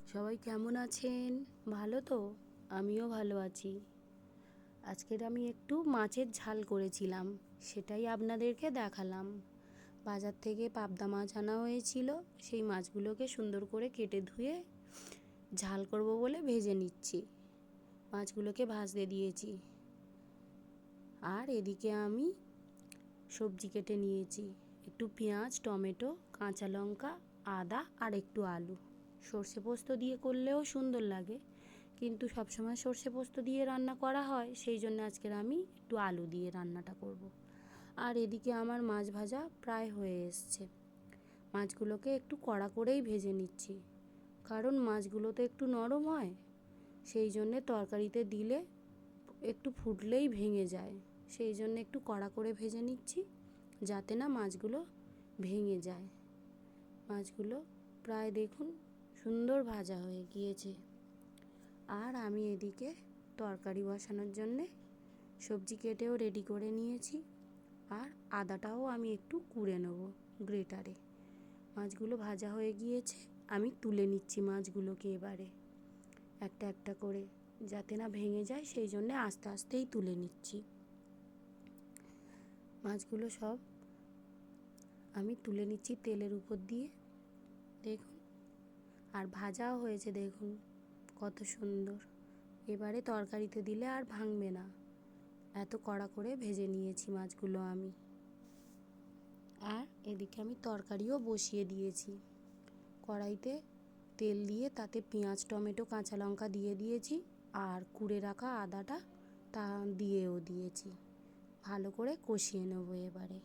সবাই কেমন আছেন? ভালো তো? আমিও ভালো আছি। আজকের আমি একটু মাছের ঝাল করেছিলাম, সেটাই আপনাদেরকে দেখালাম। বাজার থেকে পাবদা মাছ আনা হয়েছিল, সেই মাছগুলোকে সুন্দর করে কেটে ধুয়ে ঝাল করব বলে ভেজে নিচ্ছি। মাছগুলোকে ভাজতে দিয়েছি। আর এদিকে আমি সবজি কেটে নিয়েছি, একটু পেঁয়াজ, টমেটো, কাঁচা লঙ্কা, আদা আর একটু আলু। সর্ষে পোস্ত দিয়ে করলেও সুন্দর লাগে, কিন্তু সবসময় সর্ষে পোস্ত দিয়ে রান্না করা হয়, সেই জন্য আজকের আমি একটু আলু দিয়ে রান্নাটা করব। আর এদিকে আমার মাছ ভাজা প্রায় হয়ে এসছে। মাছগুলোকে একটু কড়া করেই ভেজে নিচ্ছি, কারণ মাছগুলো তো একটু নরম হয়, সেই জন্যে তরকারিতে দিলে একটু ফুটলেই ভেঙে যায়। সেই জন্য একটু কড়া করে ভেজে নিচ্ছি, যাতে না মাছগুলো ভেঙে যায়। মাছগুলো প্রায় দেখুন সুন্দর ভাজা হয়ে গিয়েছে। আর আমি এদিকে তরকারি বসানোর জন্যে সবজি কেটেও রেডি করে নিয়েছি। আর আদাটাও আমি একটু কুড়ে নেব গ্রেটারে। মাছগুলো ভাজা হয়ে গিয়েছে, আমি তুলে নিচ্ছি মাছগুলোকে এবারে একটা একটা করে, যাতে না ভেঙে যায়, সেই জন্যে আস্তে আস্তেই তুলে নিচ্ছি। মাছগুলো সব আমি তুলে নিচ্ছি তেলের উপর দিয়ে, দেখুন। আর ভাজাও হয়েছে দেখুন কত সুন্দর। এবারে তরকারিতে দিলে আর ভাঙবে না, এত কড়া করে ভেজে নিয়েছি মাছগুলো আমি। আর এদিকে আমি তরকারিও বসিয়ে দিয়েছি। কড়াইতে তেল দিয়ে তাতে পেঁয়াজ, টমেটো, কাঁচা লঙ্কা দিয়ে দিয়েছি, আর কুড়ে রাখা আদাটা তা দিয়েও দিয়েছি। ভালো করে কষিয়ে নেবো এবারে।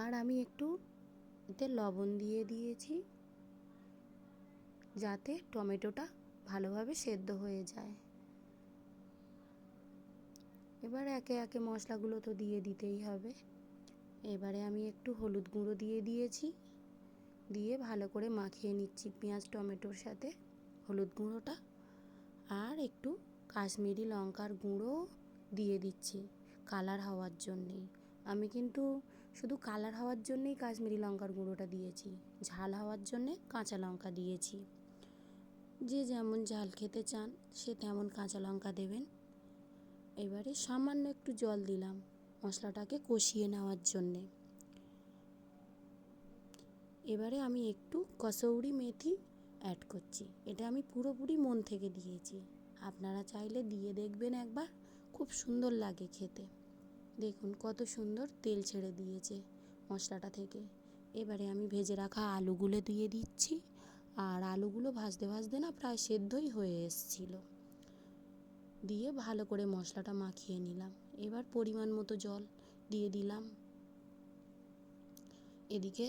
আর আমি একটু এতে লবণ দিয়ে দিয়েছি, যাতে টমেটোটা ভালোভাবে সেদ্ধ হয়ে যায়। এবার একে একে মশলাগুলো তো দিয়ে দিতেই হবে। এবারে আমি একটু হলুদ গুঁড়ো দিয়ে দিয়েছি, দিয়ে ভালো করে মাখিয়ে নিচ্ছি পেঁয়াজ টমেটোর সাথে হলুদ গুঁড়োটা। আর একটু কাশ্মীরি লঙ্কার গুঁড়ো দিয়ে দিচ্ছি কালার হওয়ার জন্যেই। আমি কিন্তু শুধু কালার হওয়ার জন্যেই কাশ্মীরি লঙ্কার গুঁড়োটা দিয়েছি, ঝাল হওয়ার জন্যে কাঁচা লঙ্কা দিয়েছি। যে যেমন ঝাল খেতে চান সে তেমন কাঁচা লঙ্কা দেবেন। এবারে সামান্য একটু জল দিলাম মশলাটাকে কষিয়ে নেওয়ার জন্যে। এবারে আমি একটু কসৌরি মেথি অ্যাড করছি, এটা আমি পুরোপুরি মন থেকে দিয়েছি। আপনারা চাইলে দিয়ে দেখবেন একবার, খুব সুন্দর লাগে খেতে। দেখুন কত সুন্দর তেল ছেড়ে দিয়েছে মশলাটা থেকে। এবারে আমি ভেজে রাখা আলুগুলো দিয়ে দিচ্ছি, আর আলুগুলো ভাজতে ভাজতে না প্রায় সেদ্ধই হয়ে এসছিল। দিয়ে ভালো করে মশলাটা মাখিয়ে নিলাম। এবার পরিমাণ মতো জল দিয়ে দিলাম। এদিকে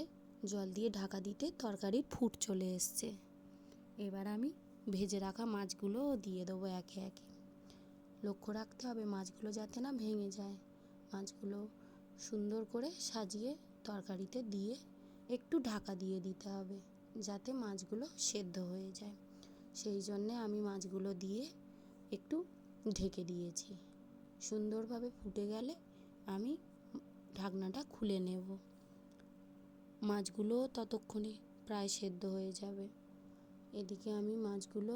জল দিয়ে ঢাকা দিতে তরকারির ফুট চলে এসছে। এবার আমি ভেজে রাখা মাছগুলো দিয়ে দেবো একে একে। লক্ষ্য রাখতে হবে মাছগুলো যাতে না ভেঙে যায়। মাছগুলো সুন্দর করে সাজিয়ে তরকারিতে দিয়ে একটু ঢাকা দিয়ে দিতে হবে, যাতে মাছগুলো সেদ্ধ হয়ে যায়। সেই জন্যে আমি মাছগুলো দিয়ে একটু ঢেকে দিয়েছি। সুন্দরভাবে ফুটে গেলে আমি ঢাকনাটা খুলে নেব। মাছগুলো ততক্ষণে প্রায় সেদ্ধ হয়ে যাবে। এদিকে আমি মাছগুলো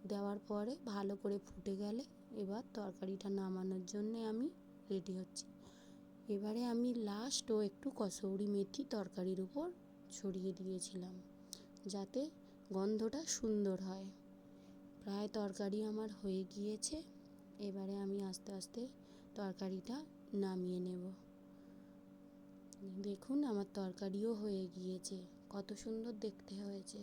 দেওয়ার পরে ভালো করে ফুটে গেলে এবার তরকারিটা নামানোর জন্যে আমি রেডি হচ্ছি। এবারে আমি লাস্টও একটু কসৌরি মেথি তরকারির উপর ছড়িয়ে দিয়েছিলাম, যাতে গন্ধটা সুন্দর হয়। প্রায় তরকারি আমার হয়ে গিয়েছে। এবারে আমি আস্তে আস্তে তরকারিটা নামিয়ে নেব। দেখুন আমার তরকারিও হয়ে গিয়েছে, কত সুন্দর দেখতে হয়েছে।